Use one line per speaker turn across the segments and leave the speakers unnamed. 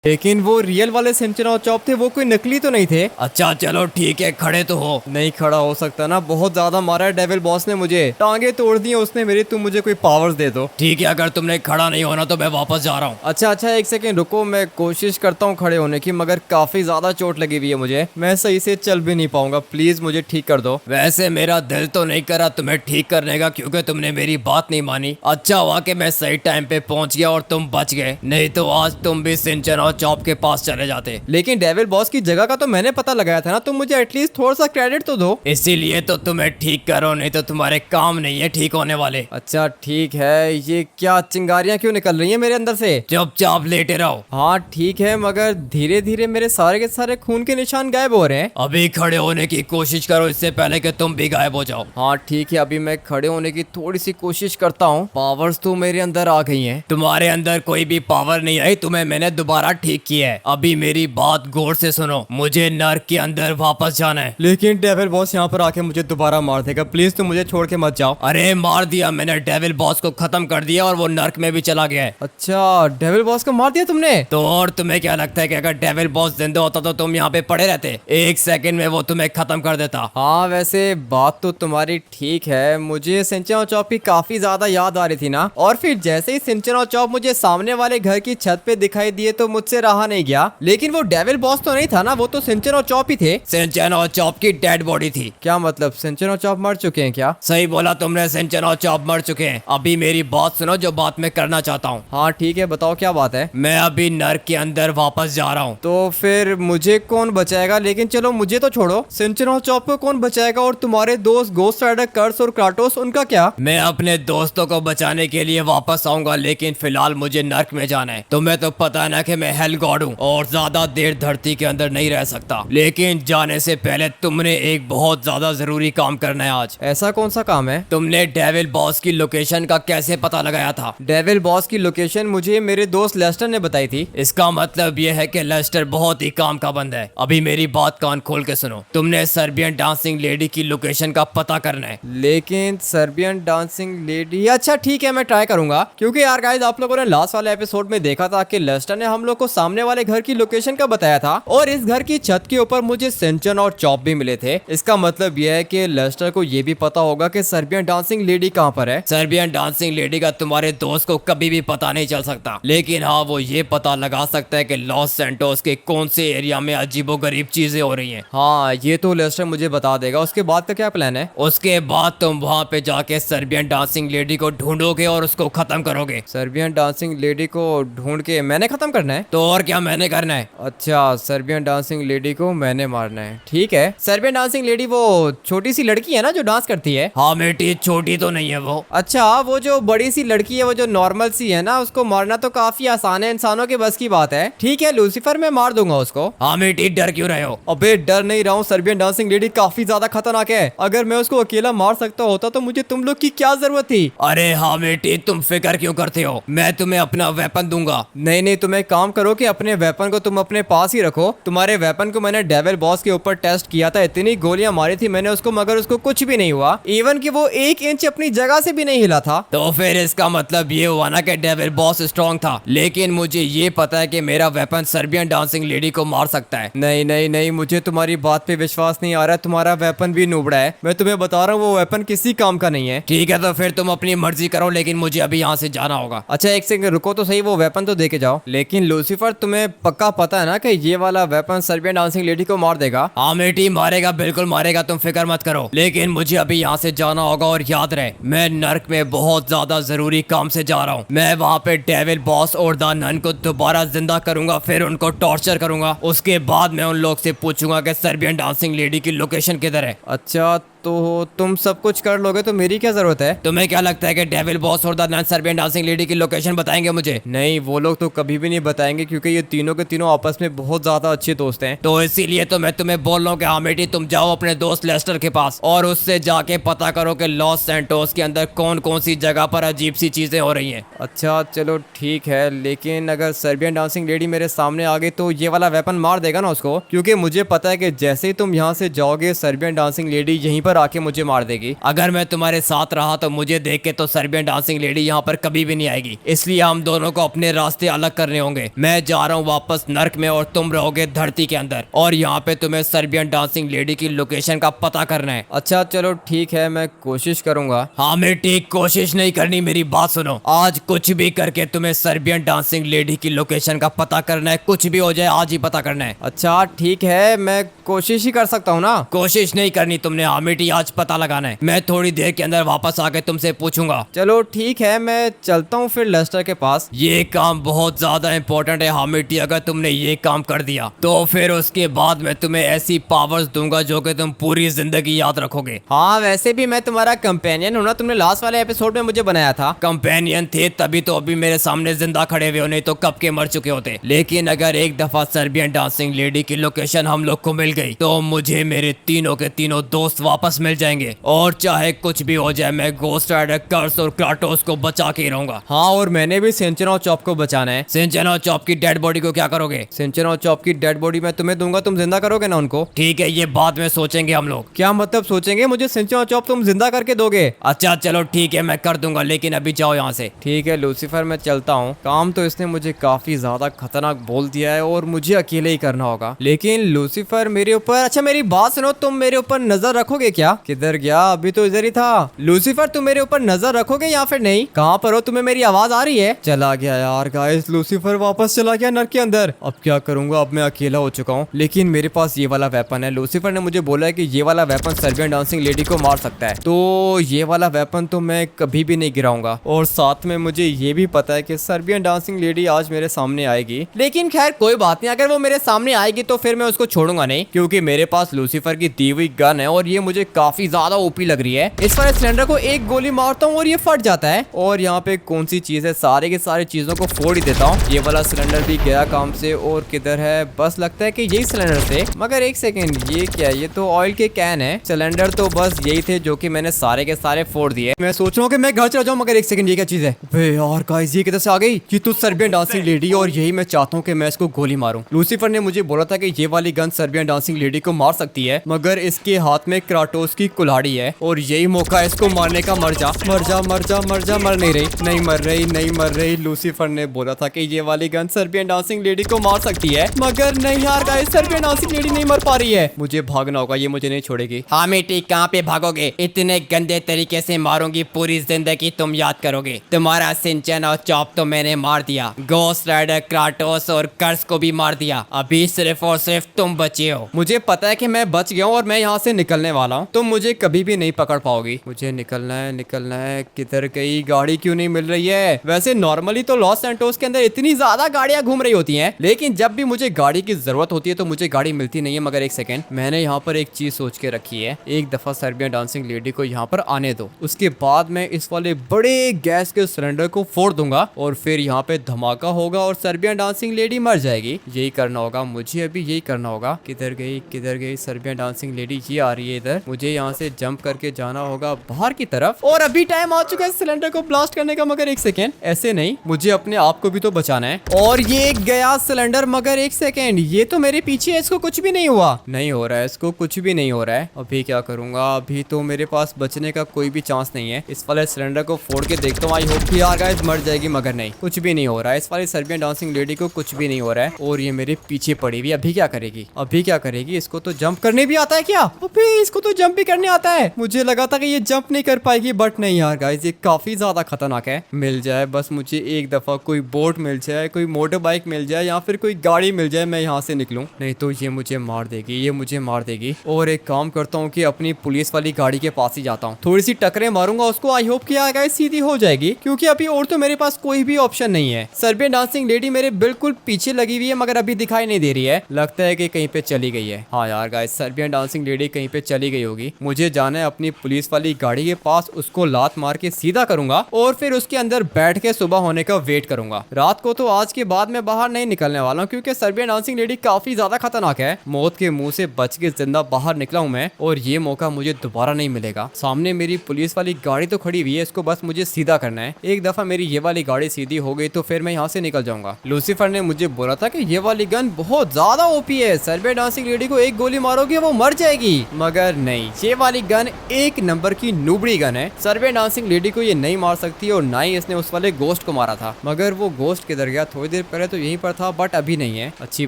लेकिन वो रियल वाले सिंचन और चॉप थे, वो कोई नकली तो नहीं थे।
अच्छा चलो ठीक है, खड़े तो हो।
नहीं खड़ा हो सकता ना, बहुत ज्यादा मारा है डेविल बॉस ने मुझे, टांगे तोड़ दी उसने मेरी। तुम मुझे कोई पावर्स दे दो।
ठीक है, अगर तुमने खड़ा नहीं होना तो मैं वापस जा रहा हूँ।
अच्छा अच्छा, एक सेकंड रुको, मैं कोशिश करता हूँ खड़े होने की, मगर काफी ज्यादा चोट लगी हुई है मुझे, मैं सही से चल भी नहीं पाऊंगा। प्लीज मुझे ठीक कर दो।
वैसे मेरा दिल तो नहीं करा तुम्हें ठीक करने का, क्योंकि तुमने मेरी बात नहीं मानी। अच्छा हुआ कि मैं सही टाइम पे पहुंच गया और तुम बच गए, नहीं तो आज तुम भी सिंचन और चॉप के पास चले जाते।
लेकिन डेविल बॉस की जगह का तो मैंने पता लगाया था ना, तुम मुझे एटलीस्ट थोड़ा सा क्रेडिट तो दो।
इसीलिए तो तुम्हें ठीक करो, नहीं तो तुम्हारे काम नहीं है ठीक होने वाले।
अच्छा ठीक है, ये क्या चिंगारियां क्यों निकल रही हैं मेरे अंदर से?
चुपचाप लेटे रहो।
हाँ ठीक है, मगर धीरे धीरे मेरे सारे के सारे खून के निशान गायब हो रहे हैं।
अभी खड़े होने की कोशिश करो, इससे पहले कि तुम भी गायब हो जाओ।
हाँ ठीक है, अभी मैं खड़े होने की थोड़ी सी कोशिश करता हूँ। पावर्स तो मेरे अंदर आ गई हैं।
तुम्हारे अंदर कोई भी पावर नहीं आई, तुम्हें मैंने दोबारा ठीक किया है। अभी मेरी बात गौर से सुनो, मुझे नर्क के अंदर वापस जाना है।
लेकिन डेविल बॉस यहाँ पर आके मुझे दोबारा मार देगा, प्लीज तुम मुझे छोड़ के मत जाओ।
अरे मार दिया मैंने, डेविल बॉस को खत्म कर दिया और वो नर्क में भी चला गया है।
अच्छा, डेविल बॉस को मार दिया तुमने?
तो और तुम्हें क्या लगता है कि अगर डेविल बॉस जिंदा होता तो तुम यहाँ पे पड़े रहते? एक सेकंड में वो तुम्हें खत्म कर देता।
हाँ वैसे बात तो तुम्हारी ठीक है, मुझे सिंचन और चॉप की काफी ज्यादा याद आ रही थी ना, और फिर जैसे ही सिंचन और चॉप मुझे सामने वाले घर की छत पे दिखाई दिए तो मुझसे रहा नहीं गया। लेकिन वो डेविल बॉस तो नहीं था ना, वो तो सिंचन और चॉप ही थे।
सिंचन और चॉप की डेड बॉडी थी।
क्या मतलब, सिंचन और चॉप मर चुके हैं क्या?
सही बोला तुमने, सिंचन और चॉप मर चुके हैं। अभी मेरी बात सुनो, जो बात मैं करना चाहता हूँ।
हाँ ठीक है, बताओ क्या बात है।
मैं अभी नर्क के अंदर वापस जा रहा हूँ।
तो फिर मुझे कौन बचाएगा? लेकिन चलो मुझे तो छोड़ो, सिंचन और चॉप को कौन बचाएगा? और तुम्हारे दोस्त गोस्ट राइडर कर्स और क्राटोस, उनका क्या?
मैं अपने दोस्तों को बचाने के लिए वापस आऊंगा, लेकिन फिलहाल मुझे नर्क में जाना है। तुम्हें तो पता है ना कि मैं हेल गॉड हूँ और ज्यादा देर धरती के अंदर नहीं रह सकता। लेकिन जाने से पहले तुमने एक बहुत ज्यादा जरूरी काम करना है आज।
ऐसा कौन सा काम है?
तुमने डेविल बॉस की लोकेशन का कैसे पता लगाया था?
डेविल बॉस की लोकेशन मुझे मेरे दोस्त लेस्टर ने बताई थी।
इसका मतलब यह है कि लेस्टर बहुत ही काम का बंदा है। अभी मेरी बात कान खोल के सुनो, तुमने सर्बियन डांसिंग लेडी की लोकेशन का पता करना है।
लेकिन सर्बियन डांसिंग लेडी, अच्छा ठीक है मैं ट्राई करूंगा, क्योंकि यार गाइस आप लोगों ने लास्ट वाले एपिसोड में देखा था कि लेस्टर ने हम लोग को सामने वाले घर की लोकेशन का बताया था, और इस घर की छत के ऊपर मुझे सिंचन और चॉप भी मिले थे। इसका मतलब यह है कि लेस्टर को ये भी पता होगा कि सर्बियन डांसिंग लेडी कहाँ पर है।
सर्बियन डांसिंग लेडी का तुम्हारे दोस्त को कभी भी पता नहीं चल सकता, लेकिन हाँ वो ये पता लगा सकता है कि लॉस सैंटोस के कौन से एरिया में अजीबोगरीब चीजें हो रही हैं।
हाँ ये तो लेस्टर मुझे बता देगा। उसके बाद का क्या प्लान है?
उसके बाद तुम वहाँ पे जाके सर्बियन डांसिंग लेडी को ढूंढोगे और उसको खत्म करोगे।
सर्बियन डांसिंग लेडी को ढूंढ के मैंने खत्म करना है?
तो और क्या मैंने करना है?
अच्छा, सर्बियन डांसिंग लेडी को मैंने मारना है, ठीक है। सर्बियन डांसिंग लेडी वो छोटी सी लड़की है ना जो डांस करती है?
हाँ बेटी, छोटी तो नहीं है वो।
अच्छा, वो जो बड़ी सी लड़की है, वो जो नॉर्मल सी है ना, उसको मारना तो काफी आसान है, इंसानों के बस की बात है। ठीक है लूसीफर, मैं मार दूंगा उसको।
हाँ बेटी, डर क्यों रहे हो?
अबे डर नहीं रहा हूँ, सर्बियन डांसिंग लेडी काफी ज्यादा खतरनाक है। अगर मैं उसको अकेला मार सकता होता तो मुझे तुम लोग की क्या जरूरत थी?
अरे हाँ बेटी, तुम फिक्र क्यों करते हो, मैं तुम्हें अपना वेपन दूंगा।
नहीं नहीं, तुम एक काम करो कि अपने वेपन को तुम अपने पास ही रखो। तुम्हारे वेपन को मैंने डेविल बॉस के ऊपर टेस्ट किया था, इतनी गोलियां मारी थी मैंने उसको, मगर उसको कुछ भी नहीं हुआ। इवन कि वो 1 इंच अपनी जगह से भी नहीं हिला था।
तो फिर इसका मतलब ये हुआ ना कि डेविल बॉस स्ट्रॉन्ग था, लेकिन मुझे ये पता है कि मेरा वेपन सर्बियन डांसिंग लेडी को मार सकता है।
नहीं नहीं नहीं, मुझे तुम्हारी बात पे विश्वास नहीं आ रहा है। तुम्हारा वेपन भी नुबड़ा है, मैं तुम्हें बता रहा हूँ वो वेपन किसी काम का नहीं है।
ठीक है तो फिर तुम अपनी मर्जी करो, लेकिन मुझे अभी यहाँ से जाना होगा।
अच्छा एक सेकंड रुको तो सही, वो वेपन तो दे के जाओ। लेकिन लूसीफर तुम्हें पक्का पता है ना कि ये वाला वेपन सर्बियन डांसिंग लेडी को मार देगा?
हाँ बेटी, मारेगा, बिल्कुल मारेगा, तुम फिक्र मत करो। लेकिन मुझे अभी यहाँ से जाना होगा, और याद रहे मैं नर्क में बहुत ज्यादा जरूरी काम से जा रहा हूँ। मैं वहाँ पे डेविल बॉस और द नन को दोबारा जिंदा करूंगा, फिर उनको टॉर्चर करूंगा। उसके बाद मैं उन लोग से पूछूंगा कि सर्बियन डांसिंग लेडी की लोकेशन किधर है।
अच्छा तो तुम सब कुछ कर लोगे तो मेरी क्या जरूरत है?
तुम्हें क्या लगता है कि डेविल बॉस और the nun Serbian dancing lady की लोकेशन बताएंगे मुझे?
नहीं, वो लोग तो कभी भी नहीं बताएंगे, क्योंकि ये तीनों के तीनों आपस में बहुत ज्यादा अच्छे दोस्त हैं।
तो इसीलिए तो मैं तुम्हें बोल रहा हूँ कि हाँ बेटी, तुम जाओ अपने दोस्त लेस्टर के पास और उससे जाके पता करो कि लॉस सैंटोस के अंदर कौन कौन सी जगह पर अजीब सी चीजें हो रही हैं।
अच्छा चलो ठीक है, लेकिन अगर सर्बियन डांसिंग लेडी मेरे सामने आ गई तो ये वाला वेपन मार देगा ना उसको? क्योंकि मुझे पता है कि जैसे ही तुम यहाँ से जाओगे सर्बियन डांसिंग लेडी यहीं पर पर आके मुझे मार देगी।
अगर मैं तुम्हारे साथ रहा तो मुझे देख के तो सर्बियन डांसिंग लेडी यहाँ पर कभी भी नहीं आएगी, इसलिए हम दोनों को अपने रास्ते अलग करने होंगे। मैं जा रहा हूँ वापस नर्क में और तुम रहोगे धरती के अंदर, और यहाँ पे तुम्हें सर्बियन डांसिंग लेडी की लोकेशन का पता करना है।
अच्छा चलो ठीक है, मैं कोशिश करूंगा।
हाँ बेटी, कोशिश नहीं करनी, मेरी बात सुनो। आज कुछ भी करके तुम्हें सर्बियन डांसिंग लेडी की लोकेशन का पता करना है, कुछ भी हो जाए आज ही पता करना है।
अच्छा ठीक है, मैं कोशिश ही कर सकता हूँ ना।
कोशिश नहीं करनी तुमने, हाँ बेटी, आज पता लगाना है। मैं थोड़ी देर के अंदर वापस आके तुमसे पूछूंगा।
चलो ठीक है, मैं चलता हूँ फिर लेस्टर के पास।
ये काम बहुत ज्यादा इम्पोर्टेंट है हामिटी, अगर तुमने ये काम कर दिया तो फिर उसके बाद मैं तुम्हें ऐसी पावर्स दूंगा जो कि तुम पूरी जिंदगी याद रखोगे।
हाँ वैसे भी मैं तुम्हारा कंपेनियन हूँ ना, तुमने लास्ट वाले एपिसोड में मुझे बनाया था।
कंपेनियन थे तभी तो अभी मेरे सामने जिंदा खड़े हुए हो, नहीं तो कब के मर चुके होते। लेकिन अगर एक दफा सर्बियन डांसिंग लेडी की लोकेशन हम लोग को मिल गई तो मुझे मेरे तीनों के तीनों दोस्त वापस मिल जाएंगे, और चाहे कुछ भी हो जाए मैं गोस्ट राइडर कर्स और क्राटोस को बचा के ही रहूंगा।
हाँ और मैंने भी सिंचनो चॉप को बचाना है।
सिंचनो चॉप की डेड बॉडी को क्या करोगे?
सिंचनो चॉप की डेड बॉडी मैं तुम्हें दूंगा, तुम जिंदा करोगे ना उनको।
ठीक है, ये बाद में सोचेंगे हम लोग।
क्या मतलब सोचेंगे? मुझे सिंचनो चॉप तुम जिंदा करके दोगे?
अच्छा चलो ठीक है, मैं कर दूंगा, लेकिन अभी जाओ यहाँ से।
ठीक है लूसीफर, मैं चलता हूँ। काम तो इसने मुझे काफी ज्यादा खतरनाक बोल दिया है और मुझे अकेले ही करना होगा। लेकिन लूसीफर मेरे ऊपर, अच्छा मेरी बात सुनो, तुम मेरे ऊपर नजर रखोगे क्या? किधर गया? अभी तो इधर ही था। लूसीफर तुम मेरे ऊपर नजर रखोगे या फिर नहीं? कहाँ पर हो? तुम्हें मेरी आवाज आ रही है? चला गया यार गाइस, लूसीफर वापस चला गया नर्क के अंदर। अब क्या करूंगा? अब मैं अकेला हो चुका हूँ। लेकिन मेरे पास ये वाला वेपन है। लूसीफर ने मुझे बोला है कि ये वाला वेपन सर्बियन डांसिंग लेडी को मार सकता है, तो ये वाला वेपन तो मैं कभी भी नहीं गिराऊंगा। और साथ में मुझे ये भी पता है कि सर्बियन डांसिंग लेडी आज मेरे सामने आएगी। लेकिन खैर कोई बात नहीं, अगर वो मेरे सामने आएगी तो फिर मैं उसको छोड़ूंगा नहीं, क्योंकि मेरे पास लूसीफर की दी हुई गन है और ये मुझे काफी ज्यादा ओपी लग रही है। इस वाले सिलेंडर को एक गोली मारता हूँ और ये फट जाता है। और यहाँ पे कौन सी चीज है, सारे के सारे चीजों को फोड़ ही देता हूँ। ये वाला सिलेंडर भी गया काम से। और किधर है? बस लगता है कि यही सिलेंडर थे, मगर एक सेकेंड, ये क्या है? ये तो ऑयल के कैन है। सिलेंडर तो बस यही थे जो कि मैंने सारे के सारे फोड़ दिए। मैं सोच रहा हूँ कि मैं घर चला जाऊँ, मगर एक सेकंड, ये क्या चीज है? वे यार गाइस, ये किधर से आ गई? ये तो सर्बियन डांसिंग लेडी, और यही मैं चाहता हूँ कि मैं इसको गोली मारूं। लूसीफर ने मुझे बोला था कि ये वाली गन सर्बियन डांसिंग लेडी को मार सकती है, मगर इसके हाथ में क्राटोस की कुल्हाड़ी है और यही मौका है इसको मारने का। मर जा मर जा मर जा मर जा। मर नहीं रही, नहीं मर रही, नहीं मर रही। लूसीफर ने बोला था कि ये वाली गन सर्बियन डांसिंग लेडी को मार सकती है, मगर नहीं यार गाइस, सर्बियन डांसिंग लेडी नहीं मर पा रही है। मुझे भागना होगा, ये मुझे नहीं छोड़ेगी।
हाँ बेटी, कहाँ पे भागोगे? इतने गंदे तरीके से मारूंगी, पूरी जिंदगी तुम याद करोगे। तुम्हारा सिंचन और चॉप तो मैंने मार दिया, गोस्ट राइडर क्राटोस और कर्स को भी मार दिया, अभी सिर्फ और सिर्फ तुम बचे हो।
मुझे पता है कि मैं बच गया हूँ और मैं यहाँ से निकलने वाला हूँ, तुम मुझे कभी भी नहीं पकड़ पाओगी। मुझे निकलना है, निकलना है। किधर गई? गाड़ी क्यों नहीं मिल रही है? वैसे नॉर्मली तो लॉस सैंटोस के अंदर इतनी ज्यादा गाड़ियां घूम रही होती हैं, लेकिन जब भी मुझे गाड़ी की जरूरत होती है तो मुझे गाड़ी मिलती नहीं है। मगर एक सेकंड, मैंने यहाँ पर एक चीज सोच के रखी है। एक दफा सर्बियन डांसिंग लेडी को यहाँ पर आने दो, उसके बाद मैं इस वाले बड़े गैस के सिलेंडर को फोड़ दूंगा और फिर यहाँ पे धमाका होगा और सर्बियन डांसिंग लेडी मर जाएगी। यही करना होगा मुझे, अभी यही करना होगा। किधर गई, किधर गई सर्बियन डांसिंग लेडी? ये आ रही है इधर। मुझे यहाँ से जंप करके जाना होगा बाहर की तरफ, और अभी टाइम आ चुका है सिलेंडर को ब्लास्ट करने का। मगर एक सेकेंड, ऐसे नहीं, मुझे अपने आप को भी तो बचाना है। और ये गया सिलेंडर, मगर एक सेकेंड, ये तो मेरे पीछे है, इसको कुछ भी नहीं हुआ। नहीं हो रहा है, इसको कुछ भी नहीं हो रहा है। अभी क्या करूंगा? अभी तो मेरे पास बचने का कोई भी चांस नहीं है। इस वाले सिलेंडर को फोड़ के देखता हूँ, आई होप कि यार गाइस मर जाएगी, मगर नहीं, कुछ भी नहीं हो रहा है। इस वाली सर्बियन डांसिंग लेडी को कुछ भी नहीं हो रहा है और ये मेरे पीछे पड़ी हुई। अभी क्या करेगी? अभी क्या करेगी? इसको तो जंप करने भी आता है क्या? अबे इसको तो जंप भी करने आता है। मुझे लगा था कि ये जंप नहीं कर पाएगी, बट नहीं यार गाइस, ये काफी ज्यादा खतरनाक है। मिल जाए बस मुझे एक दफा कोई बोट मिल जाए, कोई मोटर बाइक मिल जाए या फिर कोई गाड़ी मिल जाए, मैं यहाँ से निकलूं, नहीं तो ये मुझे मार देगी, ये मुझे मार देगी। और एक काम करता हूँ कि अपनी पुलिस वाली गाड़ी के पास ही जाता हूँ, थोड़ी सी टक्करें मारूंगा उसको। आई होप कि गाइस सीधी हो जाएगी, क्योंकि अभी और तो मेरे पास कोई भी ऑप्शन नहीं है। सर्बियन डांसिंग लेडी मेरे बिल्कुल पीछे लगी हुई है, मगर अभी दिखाई नहीं दे रही है। लगता है कि कहीं पे चली गई है। हाँ यार गाइस, सर्बियन डांसिंग लेडी कहीं पे चली गई होगी। मुझे जाना है अपनी पुलिस वाली गाड़ी के पास, उसको लात मार के सीधा करूंगा और फिर उसके अंदर बैठ के सुबह होने का वेट करूंगा। रात को तो आज के बाद मैं बाहर नहीं निकलने वाला हूँ, क्योंकि सर्बियन डांसिंग लेडी काफी ज्यादा खतरनाक है। मौत के मुंह से बच के जिंदा बाहर निकला हूँ मैं, और ये मौका मुझे दोबारा नहीं मिलेगा। सामने मेरी पुलिस वाली गाड़ी तो खड़ी हुई है, इसको बस मुझे सीधा करना है। एक दफा मेरी ये वाली गाड़ी सीधी हो गई तो फिर मैं यहाँ से निकल जाऊंगा। लूसीफर ने मुझे बोला था कि ये वाली गन बहुत ज्यादा ओपी है, सर्बियन डांसिंग लेडी को एक गोली मारोगे वो मर जाएगी, मगर नहीं, नहीं, ये वाली गन एक नंबर की नूबड़ी गन है। सर्बियन डांसिंग लेडी को ये नहीं मार सकती और ना ही इसने उस वाले गोश्त को मारा था। मगर वो गोश्त किधर गया? थोड़ी देर पहले तो यहीं पर था बट अभी नहीं है। अच्छी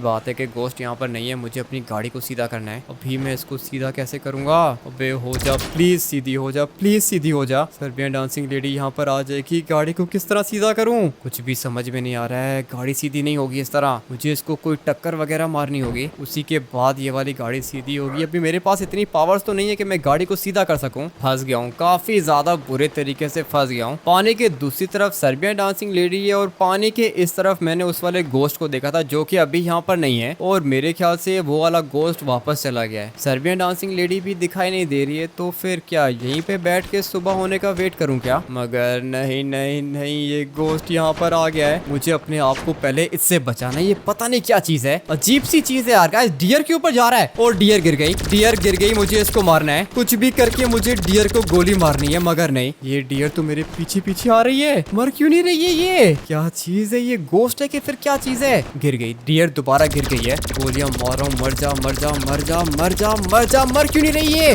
बात है कि गोश्त यहाँ पर नहीं है। मुझे अपनी गाड़ी को सीधा करना है। अभी मैं इसको सीधा कैसे करूंगा? अबे हो जा प्लीज, सीधी हो जा प्लीज, सीधी हो जा। सर्बियन डांसिंग लेडी यहाँ पर आ जाएगी। गाड़ी को किस तरह सीधा करूँ? कुछ भी समझ में नहीं आ रहा है। गाड़ी सीधी नहीं होगी इस तरह। मुझे इसको कोई टक्कर वगैरह मारनी होगी, उसी के बाद ये वाली गाड़ी सीधी होगी। अभी मेरे पास इतनी पावर्स तो नहीं है कि मैं गाड़ी को सीधा कर सकूं। फंस गया हूँ, काफी ज्यादा बुरे तरीके से फंस गया हूँ। पानी के दूसरी तरफ सर्बियन डांसिंग लेडी है और पानी के इस तरफ मैंने उस वाले गोश्त को देखा था जो कि अभी यहाँ पर नहीं है और मेरे ख्याल से वो वाला गोश्त वापस चला गया है। सर्बियन डांसिंग लेडी भी दिखाई नहीं दे रही है, तो फिर क्या यहीं पे बैठ के सुबह होने का वेट करूँ क्या? मगर नहीं नहीं नहीं, ये गोश्त यहाँ पर आ गया है। मुझे अपने आप को पहले इससे बचाना है। ये पता नहीं क्या चीज है, अजीब सी चीज है यार। गाइस डियर के ऊपर जा रहा है और डियर गिर गई। डियर गिर गई, मुझे इसको मारना है। कुछ भी करके मुझे डियर को गोली मारनी है। मगर नहीं, ये डियर तो मेरे पीछे पीछे आ रही है। मर क्यों नहीं रही है? ये क्या चीज है? ये गोश्त है कि फिर क्या चीज है? गिर गई, डियर दोबारा गिर गई है। गोलियां मार रहा हूँ, मर जा मर जा मर जा मर जा मर जा। मर क्यों नहीं रही है?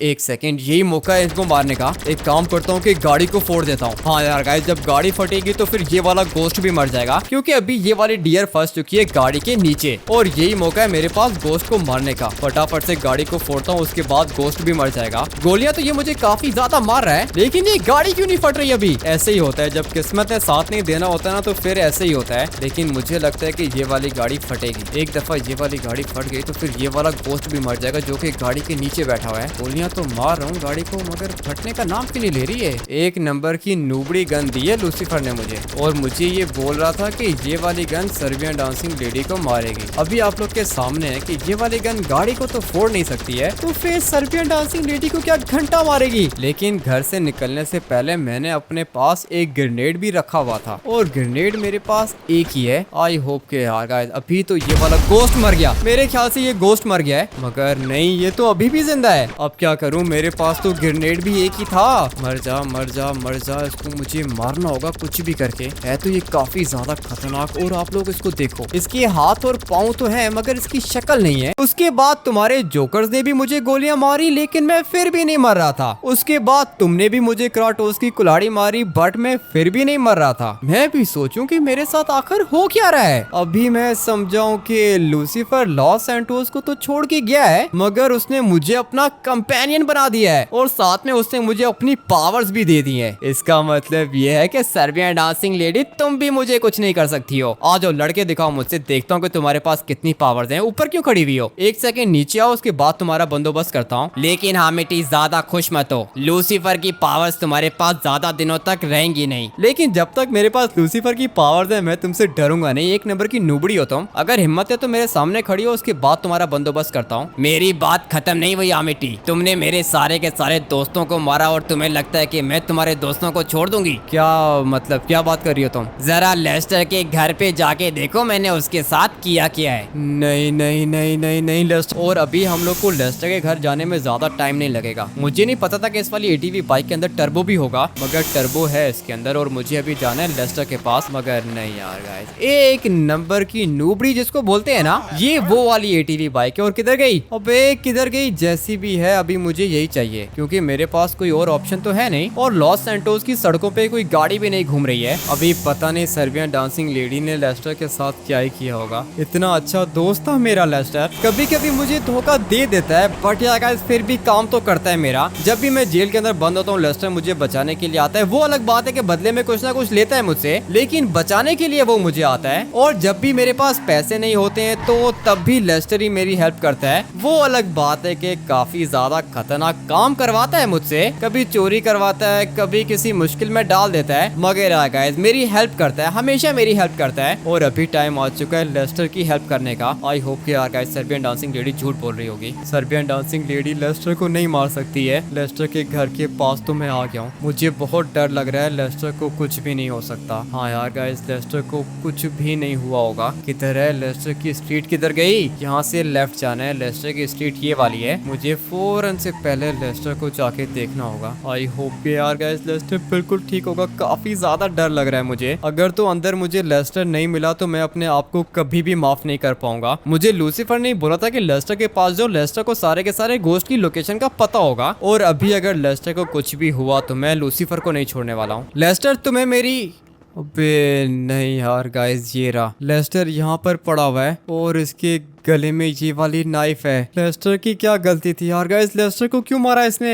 एक सेकेंड, यही मौका है इसको मारने का। एक काम करता हूँ कि गाड़ी को फोड़ देता हूँ। हाँ यार गाइस, जब गाड़ी फटेगी तो फिर ये वाला गोश्त भी मर जाएगा, क्योंकि अभी ये वाली डियर फंस चुकी है गाड़ी के नीचे और यही मौका है मेरे पास गोश्त को मारने का। फटाफट से गाड़ी को फोड़ता हूँ, उसके बाद गोश्त भी मर जाएगा। गोलियां तो ये मुझे काफी ज्यादा मार रहा है, लेकिन ये गाड़ी क्यों नहीं फट रही अभी? ऐसे ही होता है, जब किस्मत ने साथ नहीं देना होता है ना, तो फिर ऐसे ही होता है। लेकिन मुझे लगता है कि ये वाली गाड़ी फटेगी। एक दफा ये वाली गाड़ी फट गई तो फिर ये वाला गोश्त भी मर जाएगा जो कि गाड़ी के नीचे बैठा हुआ है। गोलियां तो मार रहा हूँ गाड़ी को, मगर फटने का नाम क्यों नहीं ले रही है? एक नंबर की नूबड़ी गन दी है लूसीफर ने मुझे, और मुझे ये बोल रहा था कि ये वाली गन सर्बियन डांसिंग लेडी को मारेगी। अभी आप लोग के सामने है कि ये वाली गन गाड़ी को तो फोड़ नहीं सकती है, तो फिर सर्बियन डांसिंग लेडी को क्या घंटा मारेगी? लेकिन घर से निकलने से पहले मैंने अपने पास एक ग्रेनेड भी रखा हुआ था और ग्रेनेड मेरे पास एक ही है। आई होप के यार गाइस अभी तो ये वाला गोश्त मर गया। मेरे ख्याल से ये गोश्त मर गया है, मगर नहीं, ये तो अभी भी जिंदा है। अब क्या करूं? मेरे पास तो ग्रेनेड भी एक ही था। मर जा मर जा मर जा, इसको मुझे मारना होगा कुछ भी करके। है तो ये काफी ज्यादा खतरनाक, और आप लोग इसको देखो, इसके हाथ और पाँव तो है मगर इसकी शक्ल नहीं है। उसके बाद तुम्हारे जोकर्स ने भी मुझे गोलियां मारी, लेकिन मैं फिर भी नहीं मर रहा था। उसके बाद तुमने भी मुझे क्राटोस की कुल्हाड़ी मारी, बट मैं फिर भी नहीं मर रहा था। मैं भी सोचूं कि मेरे साथ आखिर हो क्या रहा है। अभी मैं समझाऊं कि लूसीफर लॉस सैंटोस को तो छोड़ के गया है, मगर उसने मुझे अपना कंपेनियन बना दिया है और साथ में उसने मुझे अपनी पावर्स भी दे दी है। इसका मतलब ये है कि सर्बियन डांसिंग लेडी तुम भी मुझे कुछ नहीं कर सकती हो। आ जाओ लड़के दिखाओ मुझसे, देखता हूँ कि तुम्हारे पास कितनी पावर्स हैं। ऊपर क्यों खड़ी हुई हो? एक सेकंड नीचे आओ, उसके बाद तुम्हारा बंदोबस्त करता हूँ। लेकिन हाँ मिट्टी, ज्यादा खुश मत हो, लूसीफर की पावर्स तुम्हारे पास ज्यादा दिनों तक रहेंगी नहीं। लेकिन जब तक मेरे पास लूसीफर की पावर्स है मैं तुमसे डरूंगा नहीं। एक नंबर की नूबड़ी हो तुम। अगर हिम्मत है तो मेरे सामने खड़ी हो, उसके बाद तुम्हारा बंदोबस्त करता हूँ। मेरी बात खत्म नहीं हुई आमिटी, तुमने मेरे सारे के सारे दोस्तों को मारा और तुम्हें लगता है कि मैं तुम्हारे दोस्तों को छोड़ दूंगी? क्या मतलब, क्या बात कर रही हो तुम? जरा लेस्टर के घर पे जाके देखो मैंने उसके साथ किया है। नहीं नहीं नहीं नहीं नहीं लेस्टर, और अभी हम लोग को लेस्टर के घर जाने में ज्यादा टाइम नहीं लगेगा। मुझे नहीं पता था कि इस वाली एटीवी बाइक के अंदर टर्बो भी होगा, मगर टर्बो है इसके अंदर और मुझे अभी जाना है लेस्टर के पास। मगर नहीं यार गाइस, एक नंबर की नूबड़ी जिसको बोलते हैं ना, ये वो वाली एटीवी बाइक है। और किधर गई? अबे किधर गई? जैसी भी है अभी मुझे यही चाहिए, क्योंकि मेरे पास कोई और ऑप्शन तो है नहीं और लॉस सैंटोस की सड़कों पे कोई गाड़ी भी नहीं घूम रही है। अभी पता नहीं सर्बियन डांसिंग लेडी ने लेस्टर के साथ क्या ही किया होगा। इतना अच्छा दोस्त था मेरा लेस्टर, कभी कभी मुझे धोखा दे देता है, बट यार गाइस फिर भी काम तो करता है मेरा। जब भी मैं जेल के अंदर बंद होता हूँ लेस्टर मुझे बचाने के लिए आता है। वो अलग बात है कि बदले में कुछ ना कुछ लेता है मुझसे, लेकिन बचाने के लिए वो मुझे आता है। और जब भी मेरे पास पैसे नहीं होते हैं तो तब भी लेस्टर ही मेरी हेल्प करता है। वो अलग बात है कि काफी ज्यादा खतरनाक काम करवाता है मुझसे, कभी चोरी करवाता है, कभी किसी मुश्किल में डाल देता है, मगर गाइस मेरी हेल्प करता है, हमेशा मेरी हेल्प करता है। और अभी टाइम आ चुका है लेस्टर की हेल्प करने का। आई होप कि यार गाइस सर्बियन डांसिंग लेडी झूठ बोल रही होगी। सर्बियन डांसिंग लेडी लेस्टर को नहीं मार सकती है। लेस्टर के घर के पास तो मैं आ गया हूँ, मुझे बहुत डर लग रहा है। लेस्टर को कुछ भी नहीं हो सकता। हाँ यार गाइस लेस्टर को कुछ भी नहीं हुआ होगा। किधर है लेस्टर की स्ट्रीट? किधर गई? यहाँ से लेफ्ट जाना है। लेस्टर की स्ट्रीट ये वाली है। मुझे फौरन से पहले लेस्टर को जाके देखना होगा। आई होप यार गाइस लेस्टर बिल्कुल ठीक होगा। काफी ज्यादा डर लग रहा है मुझे। अगर तो अंदर मुझे लेस्टर नहीं मिला तो मैं अपने आप को कभी भी माफ नहीं कर पाऊंगा। मुझे लूसीफर ने बोला था कि लेस्टर के पास जो लेस्टर को सारे के सारे सारे घोस्ट की लोकेशन का पता होगा। और अभी अगर लेस्टर को कुछ भी हुआ तो मैं लूसीफर को नहीं छोड़ने वाला हूँ। लेस्टर तुम्हें मेरी, अबे नहीं यार गाइस, ये रहा लेस्टर यहाँ पर पड़ा हुआ है और इसके गले में ये वाली नाइफ है। लेस्टर की क्या गलती थी यार गाइस, लेस्टर को क्यों मारा इसने?